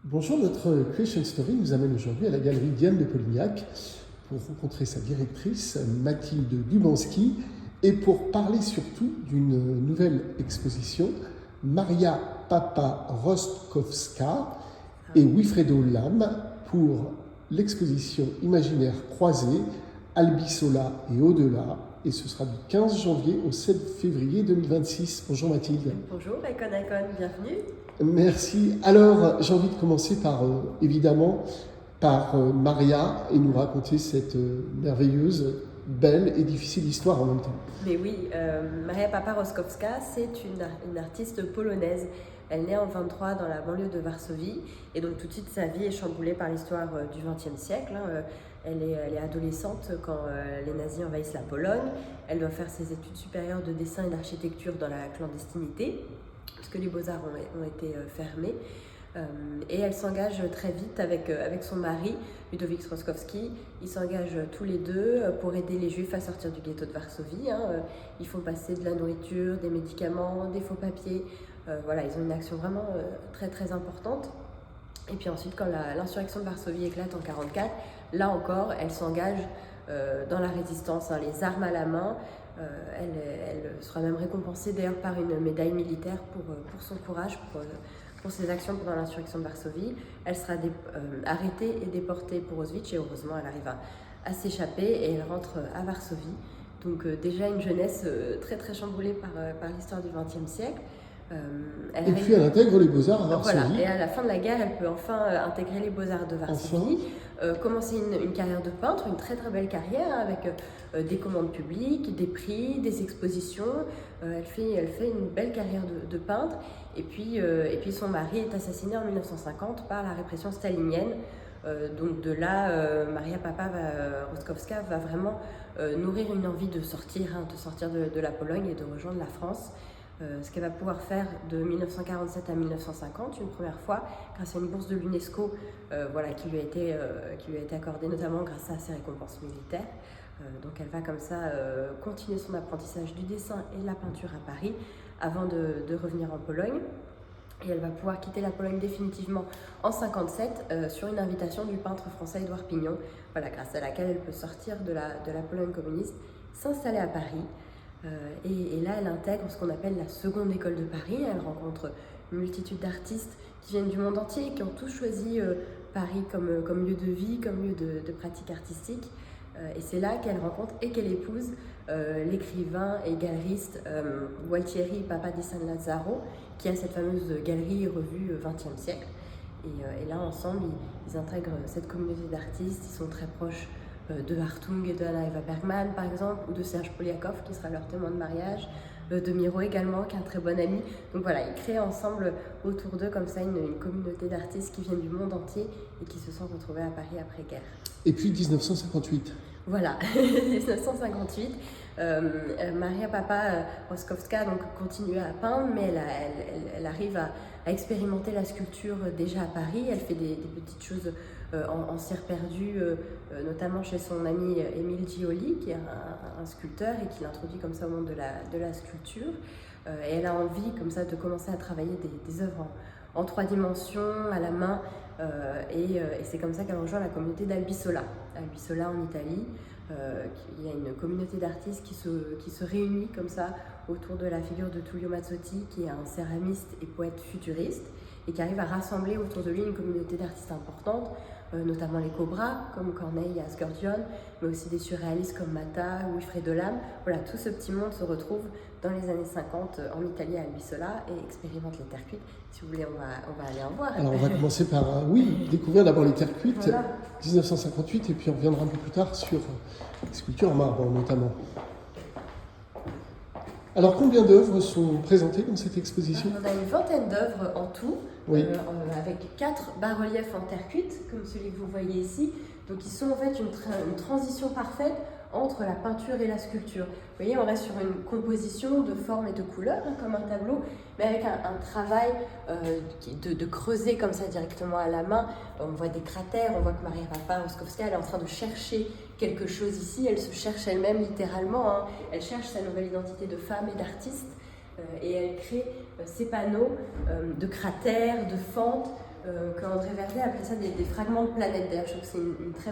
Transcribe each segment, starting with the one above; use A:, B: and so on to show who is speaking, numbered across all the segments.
A: Bonjour, notre Creation Story nous amène aujourd'hui à la galerie Diane de Polignac pour rencontrer sa directrice Mathilde Dubanski et pour parler surtout d'une nouvelle exposition, Maria Papa Rostkowska et Wilfredo Lam pour l'exposition Imaginaire croisé, Albisola et au-delà, et ce sera du 15 janvier au 7 février 2026. Bonjour Mathilde.
B: Bonjour Icon, bienvenue.
A: Merci. Alors, j'ai envie de commencer par, évidemment, par Maria et nous raconter cette merveilleuse, belle et difficile histoire en même temps.
B: Mais oui, Maria Papa Rostkowska, c'est une artiste polonaise. Elle naît en 23 dans la banlieue de Varsovie et donc tout de suite sa vie est chamboulée par l'histoire du XXe siècle. Elle est adolescente quand les nazis envahissent la Pologne. Elle doit faire ses études supérieures de dessin et d'architecture dans la clandestinité, puisque les beaux-arts ont été fermés. Et elle s'engage très vite avec son mari, Ludovic Rostkowski. Ils s'engagent tous les deux pour aider les Juifs à sortir du ghetto de Varsovie. Ils font passer de la nourriture, des médicaments, des faux papiers. Voilà, ils ont une action vraiment très très importante. Et puis ensuite, quand l'insurrection de Varsovie éclate en 1944, là encore, elle s'engage dans la résistance, les armes à la main. Elle sera même récompensée d'ailleurs par une médaille militaire pour son courage, pour ses actions pendant l'insurrection de Varsovie. Elle sera arrêtée et déportée pour Auschwitz et heureusement elle arrive à s'échapper et elle rentre à Varsovie. Donc déjà une jeunesse très très chamboulée par l'histoire du XXe siècle.
A: Puis elle intègre les Beaux-Arts à Varsovie.
B: Voilà, et à la fin de la guerre, elle peut enfin intégrer les Beaux-Arts de Varsovie, commencer une carrière de peintre, une très très belle carrière avec des commandes publiques, des prix, des expositions. Elle fait une belle carrière de peintre. Et puis son mari est assassiné en 1950 par la répression stalinienne. Donc de là, Maria Papa Rostkowska va vraiment nourrir une envie de sortir de la Pologne et de rejoindre la France. Ce qu'elle va pouvoir faire de 1947 à 1950, une première fois, grâce à une bourse de l'UNESCO qui lui a été accordée, notamment grâce à ses récompenses militaires. Donc elle va comme ça continuer son apprentissage du dessin et de la peinture à Paris avant de revenir en Pologne. Et elle va pouvoir quitter la Pologne définitivement en 1957 sur une invitation du peintre français Édouard Pignon, grâce à laquelle elle peut sortir de la Pologne communiste, s'installer à Paris. Et là, elle intègre ce qu'on appelle la seconde école de Paris. Elle rencontre une multitude d'artistes qui viennent du monde entier, qui ont tous choisi Paris comme lieu de vie, comme lieu de pratique artistique. Et c'est là qu'elle rencontre et qu'elle épouse l'écrivain et galeriste Gualtieri Papa di San Lazzaro, qui a cette fameuse galerie revue XXe siècle. Et là, ensemble, ils intègrent cette communauté d'artistes. Ils sont très proches de Hartung et de Anna Eva Bergman par exemple, ou de Serge Poliakov qui sera leur témoin de mariage, de Miro également qui est un très bon ami. Donc voilà, ils créent ensemble autour d'eux comme ça une communauté d'artistes qui viennent du monde entier et qui se sont retrouvés à Paris après-guerre.
A: Et puis 1958.
B: Voilà, 1958, Maria Papa Rostkowska donc continue à peindre, mais elle arrive à expérimenter la sculpture déjà à Paris. Elle fait des petites choses en cire perdue, notamment chez son ami Émile Gioli, qui est un sculpteur et qui l'introduit comme ça au monde de la sculpture. Et elle a envie comme ça de commencer à travailler des œuvres en 3 dimensions, à la main, et c'est comme ça qu'elle rejoint la communauté d'Albisola. Albisola en Italie, il y a une communauté d'artistes qui se réunit comme ça autour de la figure de Tullio Mazzotti, qui est un céramiste et poète futuriste, et qui arrive à rassembler autour de lui une communauté d'artistes importantes, notamment les Cobras, comme Corneille et Asghorgion, mais aussi des surréalistes comme Matta ou Wilfredo Lam. Voilà, tout ce petit monde se retrouve dans les années 50 en Italie à Albisola et expérimente les terres cuites. Si vous voulez, on va aller en voir.
A: Alors on va commencer par, découvrir d'abord les terres cuites, voilà. 1958, et puis on reviendra un peu plus tard sur les sculptures en marbre notamment. Alors combien d'œuvres sont présentées dans cette exposition ?
B: On a une vingtaine d'œuvres en tout,
A: oui.
B: Avec 4 bas-reliefs en terre cuite, comme celui que vous voyez ici. Donc ils sont en fait une transition parfaite entre la peinture et la sculpture. Vous voyez, on reste sur une composition de formes et de couleurs, comme un tableau, mais avec un travail de creuser comme ça directement à la main. On voit des cratères, on voit que Maria Papa Rostkowska, elle est en train de chercher quelque chose ici, elle se cherche elle-même littéralement, elle cherche sa nouvelle identité de femme et d'artiste, et elle crée ces panneaux de cratères, de fentes, que André Verdet appelait ça des fragments de planète. D'ailleurs, je trouve que c'est une très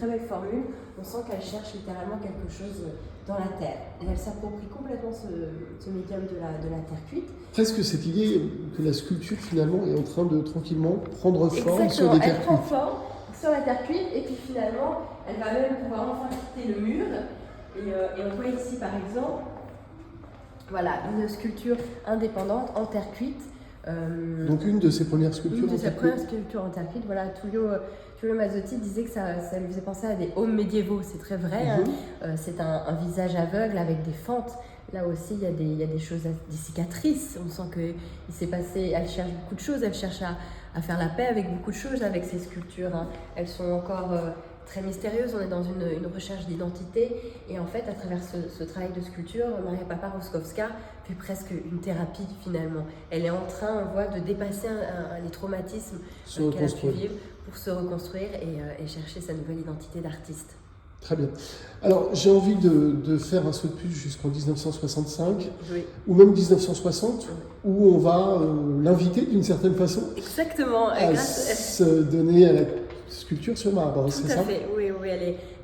B: belle formule. On sent qu'elle cherche littéralement quelque chose dans la terre. Et elle s'approprie complètement ce médium de la terre cuite.
A: Presque cette idée que la sculpture finalement est en train de tranquillement prendre forme
B: Exactement.
A: sur des terres
B: cuites. Elle prend
A: cuites.
B: forme sur la terre cuite et puis finalement, elle va même pouvoir enfin quitter le mur. Et on voit ici par exemple, voilà, une sculpture indépendante en terre cuite.
A: Donc une de ses premières sculptures
B: en terre cuite, voilà, Tullio Mazzotti disait que ça lui faisait penser à des haumes médiévaux, c'est très vrai, c'est un visage aveugle avec des fentes. Là aussi, il y a des choses, des cicatrices, on sent qu'il s'est passé, elle cherche beaucoup de choses, elle cherche à faire la paix avec beaucoup de choses avec ces sculptures, hein. Elles sont encore très mystérieuse, on est dans une recherche d'identité et en fait à travers ce travail de sculpture, Maria Papa-Roskovska fait presque une thérapie finalement. Elle est en train, on voit, de dépasser les traumatismes qu'elle a pu vivre pour se reconstruire et chercher sa nouvelle identité d'artiste.
A: Très bien. Alors j'ai envie de faire un saut de plus jusqu'en 1965 ou même 1960 où on va l'inviter d'une certaine façon à se donner à la sculpture sur marbre, c'est ça ?
B: Tout à fait, oui,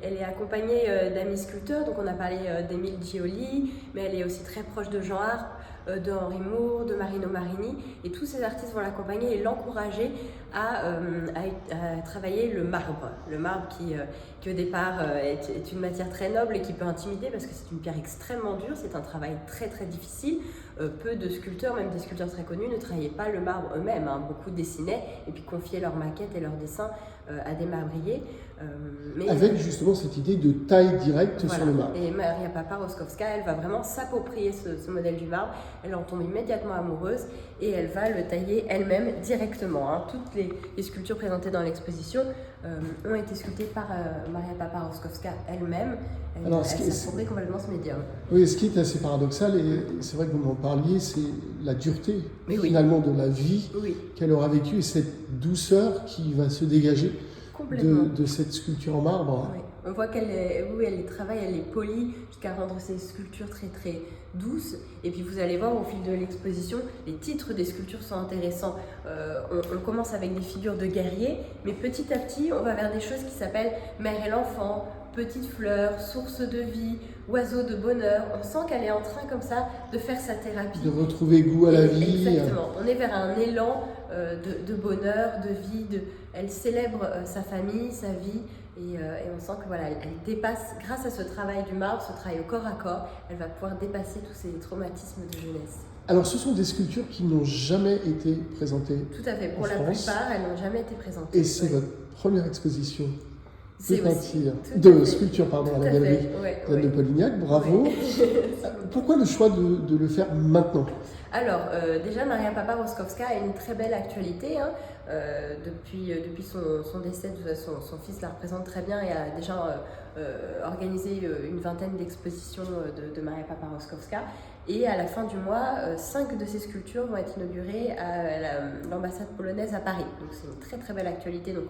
B: elle est accompagnée d'amis sculpteurs, donc on a parlé d'Émile Gioli, mais elle est aussi très proche de Jean Arp, de Henri Moore, de Marino Marini, et tous ces artistes vont l'accompagner et l'encourager à travailler le marbre qui au départ est une matière très noble et qui peut intimider parce que c'est une pierre extrêmement dure, c'est un travail très très difficile. Peu de sculpteurs, même des sculpteurs très connus, ne travaillaient pas le marbre eux-mêmes, hein. Beaucoup dessinaient et puis confiaient leurs maquettes et leurs dessins à des marbriers.
A: Avec justement cette idée de taille directe sur le marbre.
B: Et Maria Papa-Roskovska, elle va vraiment s'approprier ce modèle du marbre, elle en tombe immédiatement amoureuse et elle va le tailler elle-même directement, hein. Toutes les sculptures présentées dans l'exposition ont été sculptées par Maria Papa-Roskovska elle-même. Elle s'approprie complètement ce médium.
A: Oui, ce qui est assez paradoxal, et c'est vrai que vous m'en parliez, c'est la dureté finalement de la vie qu'elle aura vécue et cette douceur qui va se dégager de cette sculpture en marbre.
B: Oui. On voit elle travaille, elle est polie jusqu'à rendre ses sculptures très très douces. Et puis vous allez voir au fil de l'exposition, les titres des sculptures sont intéressants. On commence avec des figures de guerriers, mais petit à petit, on va vers des choses qui s'appellent Mère et l'enfant, Petite fleur, Source de vie, Oiseau de bonheur. On sent qu'elle est en train comme ça de faire sa thérapie.
A: De retrouver goût à la vie.
B: Exactement. On est vers un élan de bonheur, de vie. Elle célèbre sa famille, sa vie. Et on sent que voilà, elle dépasse, grâce à ce travail du marbre, ce travail au corps à corps, elle va pouvoir dépasser tous ces traumatismes de jeunesse.
A: Alors ce sont des sculptures qui n'ont jamais été présentées.
B: Tout à fait, pour la plupart, elles n'ont jamais été présentées.
A: Et c'est votre première exposition de sculpture à la galerie d'Anne de Polignac, bravo. Pourquoi le choix de le faire maintenant ?
B: Alors, déjà, Maria Papa-Roskovska a une très belle actualité. Hein. Depuis son décès, son fils la représente très bien et a déjà organisé une vingtaine d'expositions de Maria Papa-Roskovska. Et à la fin du mois, 5 de ces sculptures vont être inaugurées à l'ambassade polonaise à Paris. Donc c'est une très très belle actualité, donc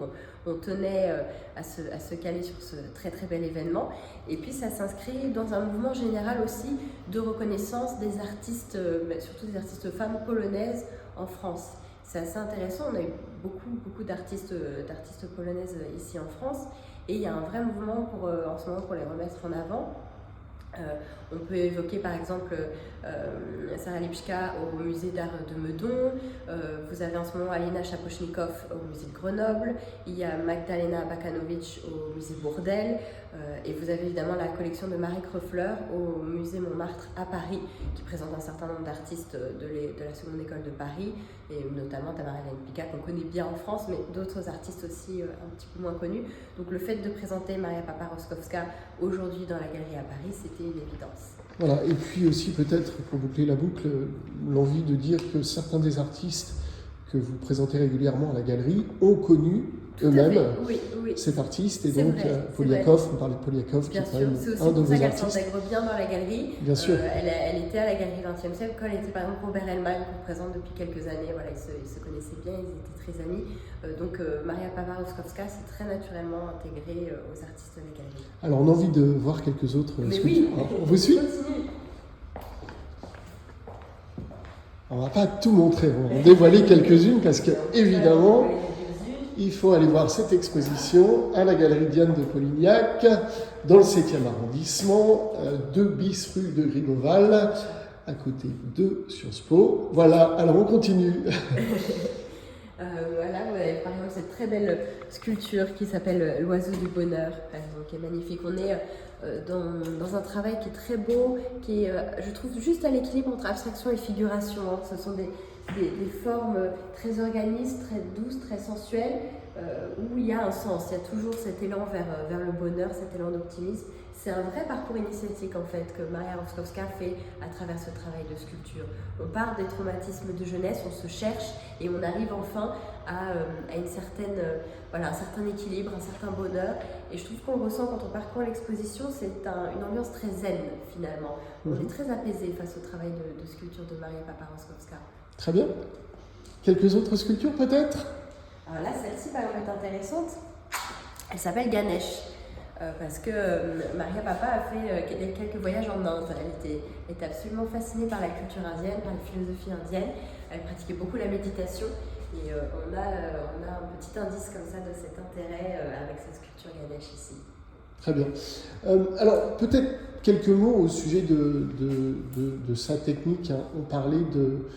B: on tenait à se caler sur ce très très bel événement. Et puis ça s'inscrit dans un mouvement général aussi de reconnaissance des artistes, surtout des artistes femmes polonaises en France. C'est assez intéressant, on a eu beaucoup d'artistes polonaises ici en France et il y a un vrai mouvement en ce moment pour les remettre en avant. On peut évoquer par exemple Sarah Lipska au musée d'art de Meudon, vous avez en ce moment Alina Shaposhnikov au musée de Grenoble, il y a Magdalena Bakanovic au musée Bourdelle, et vous avez évidemment la collection de Marie Crefleur au musée Montmartre à Paris, qui présente un certain nombre d'artistes de la seconde école de Paris, et notamment Tamara-Hélène Picard qu'on connaît bien en France, mais d'autres artistes aussi un petit peu moins connus. Donc le fait de présenter Maria Papa-Roskovska aujourd'hui dans la galerie à Paris, c'était une évidence.
A: Voilà, et puis aussi peut-être, pour boucler la boucle, l'envie de dire que certains des artistes que vous présentez régulièrement à la galerie ont connu eux-mêmes cet artiste, et donc Poliakov, on parlait de Poliakov, qui est quand même un de vos artistes. C'est aussi pour ça qu'elle s'intègre
B: bien dans la galerie.
A: Bien sûr.
B: Elle était à la galerie 20e siècle quand elle était par exemple Robert Hellman, qu'on présente depuis quelques années. Voilà, ils se connaissaient bien, ils étaient très amis. Donc Maria Papa-Roskovska s'est très naturellement intégrée aux artistes de la galerie.
A: Alors on a envie de voir quelques autres sculptures.
B: Oui,
A: on vous suit ? On ne va pas tout montrer, on va en dévoiler quelques-unes parce que évidemment il faut aller voir cette exposition à la Galerie Diane de Polignac, dans le 7e arrondissement, 2 bis rue de Gribeauval, à côté de Sciences Po. Voilà, alors on continue.
B: Voilà, vous avez par exemple cette très belle sculpture qui s'appelle l'oiseau du bonheur, qui est magnifique. On est dans un travail qui est très beau, qui est, je trouve, juste à l'équilibre entre abstraction et figuration. Hein. Ce sont des formes très organistes, très douces, très sensuelles, où il y a un sens. Il y a toujours cet élan vers le bonheur, cet élan d'optimisme. C'est un vrai parcours initiatique en fait que Maria Rostkowska fait à travers ce travail de sculpture. On part des traumatismes de jeunesse, on se cherche et on arrive enfin à une certaine, un certain équilibre, un certain bonheur. Et je trouve qu'on le ressent quand on parcourt l'exposition, c'est une ambiance très zen finalement. On est très apaisé face au travail de sculpture de Maria Papa Rostkowska.
A: Très bien. Quelques autres sculptures peut-être?
B: Alors là, celle-ci par exemple est intéressante. Elle s'appelle Ganesh. Parce que Maria Papa a fait quelques voyages en Inde. Elle était absolument fascinée par la culture indienne, par la philosophie indienne. Elle pratiquait beaucoup la méditation. Et on a un petit indice comme ça de cet intérêt avec cette sculpture Ganesh ici.
A: Très bien. Alors, peut-être quelques mots au sujet de sa technique. Hein. On parlait de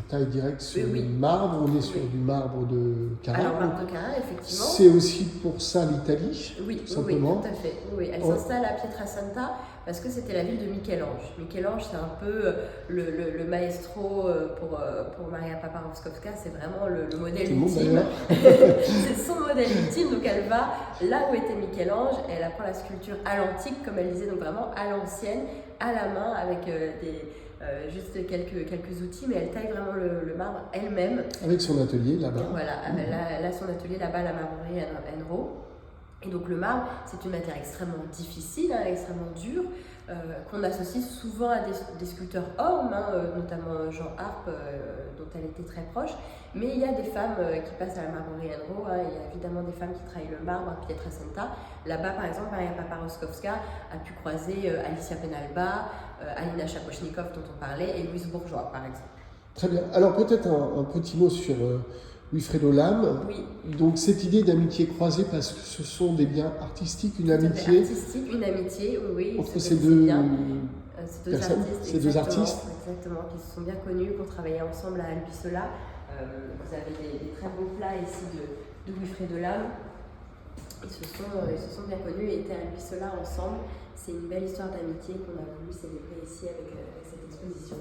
A: taille directe sur du marbre, on est sur du marbre de Carrare.
B: Alors, marbre de Carrare, effectivement.
A: C'est aussi pour ça l'Italie,
B: oui,
A: tout simplement.
B: Oui, tout à fait. Oui, elle s'installe à Pietrasanta parce que c'était la ville de Michel-Ange. Michel-Ange, c'est un peu le maestro pour Maria Papa Rostkowska, c'est vraiment le modèle ultime. C'est son modèle ultime, donc elle va là où était Michel-Ange, elle apprend la sculpture à l'antique, comme elle disait, donc vraiment à l'ancienne, à la main, avec juste quelques outils, mais elle taille vraiment le marbre elle-même.
A: Avec son atelier là-bas.
B: Voilà, elle a son atelier là-bas, la marbrerie Enro. Et donc le marbre, c'est une matière extrêmement difficile, extrêmement dure, qu'on associe souvent à des sculpteurs hommes, notamment Jean Harpe, dont elle était très proche. Mais il y a des femmes qui passent à la marbrerie Enro, il y a évidemment des femmes qui travaillent le marbre à Pietrasanta. Là-bas, par exemple, Maria Papa Rostkowska a pu croiser Alicia Penalba, Alina Shaposhnikov, dont on parlait, et Louise Bourgeois, par exemple.
A: Très bien. Alors peut-être un petit mot sur Wilfredo Lam.
B: Oui.
A: Donc cette idée d'amitié croisée, parce que ce sont des biens artistiques, une amitié.
B: Une amitié, oui.
A: Entre ces deux
B: personnes,
A: ces deux artistes.
B: Exactement, qui se sont bien connus, qui ont travaillé ensemble à Albisola. Vous avez des très beaux plats ici de Wilfredo Lam. Ils se sont bien connus et étaient à Albisola ensemble. C'est une belle histoire d'amitié qu'on a voulu célébrer ici avec cette exposition.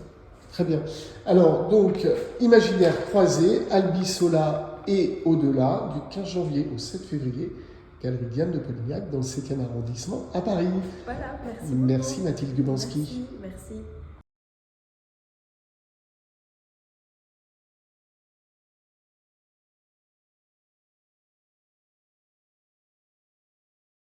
A: Très bien. Alors, donc, imaginaire croisé, Albisola et au-delà, du 15 janvier au 7 février, Galerie Diane de Polignac, dans le 7e arrondissement, à Paris.
B: Voilà, merci.
A: Merci Mathilde Gubanski.
B: Merci.